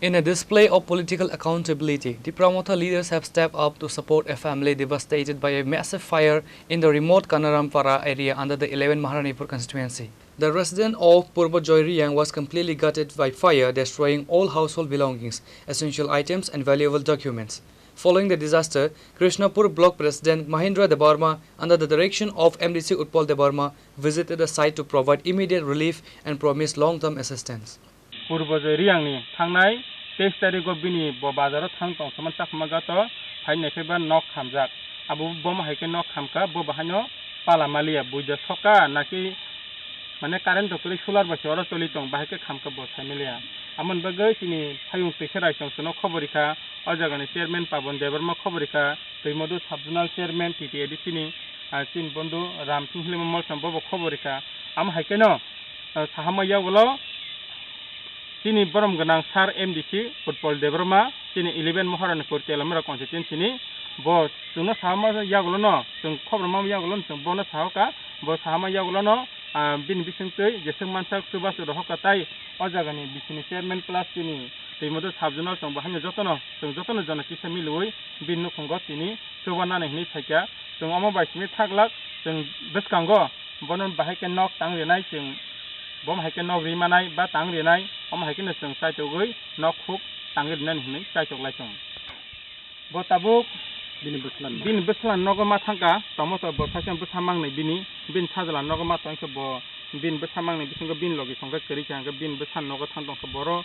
In a display of political accountability, the Pramotha leaders have stepped up to support a family devastated by a massive fire in the remote Kanarampara area under the 11 Maharanipur constituency. The resident of Purba Joyriyang was completely gutted by fire, destroying all household belongings, essential items and valuable documents. Following the disaster, Krishnapur Block President Mahindra Debarma, under the direction of MDC Utpal Debarma, visited the site to provide immediate relief and promised long-term assistance. Purba Joyriyangni थांनाय 23 तारिखआव बिनि बाजाराव थां तंसमान चाखमागातो फाइनेखैबा नक खामजाक आबो बम हायके नक खामका बो बाहानो पालामालिया बुइदा सका नाकि माने कारेन्ट दकरि सोलार बासि अर तलि तं बाहायके खामका बो साइमिलिया आमन बगै तिनि फायुं पेखेराय संसनो खबरिखा अजागानि चेयरमैन पाबन देबरमा खबरिखा दैमदु सबजोनाल चेयरमैन टीटीएडी तिनि तिन बंधु रामसिंह मल संबो खबरिखा आम हायकेनो साहामायावलो Sini borom ganang sar MDC Utpal Debarma sini 11 Maharanipur Telamara constituency ni bo tungno sama yagulono tung khobrama yagulon tung bona sahaka bo sama yagulono bin bisingtei jeseng mansak subas rohaka tai ojagani bisini chairman plus sini teimodo sabjunal tung bahanya jotono jona kisa milui bin nukhongo tini subana nehni thaika tung amo baismi thaklak tung beskango bonon bahake nok tangrenai tung bom haike nok rimanai ba tangrenai om haike na sung sai togoi nok khuk tangrenai ni sai toglai sung bo tabuk bin beslan nogo ma thangka tomoto bo phasam busamang nei bini bin sajala nogo ma tangke bo bin busamang nei bisingo bin logi songka keri changa bin busan nogo thangtong ko boro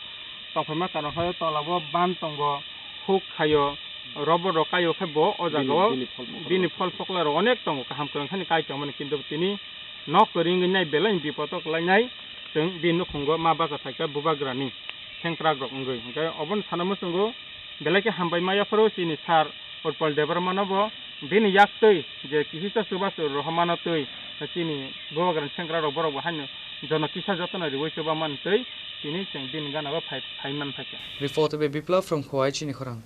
tongphama karo hoyo tolabo ban tongo khuk khayo robo rokayo khebo ojago bini fol foklaro onek tongo kaham korang khani kai chomani kintu tini nok koring nai belain bipotok lainai जों बिनु खुंगो मा बाजा थाइका बुबाग्रानि सेंक्रा ग्रंगै ओमफ्राय अबन सानामो जोंगो बेलाके हामबाय मायाफोरो सिनि सार उत्पल देबरमानबो बिनि याक्तै जे किहिसा सुबास रहमानतै सिनि बुबाग्रानि सेंक्रा रो बरबो हानो जन किसा जतन रिवै सुबा मानतै सिनि जों बिन गानाबो फाइमान फाइका Reported by Biplav from Khwai Chinikhorang.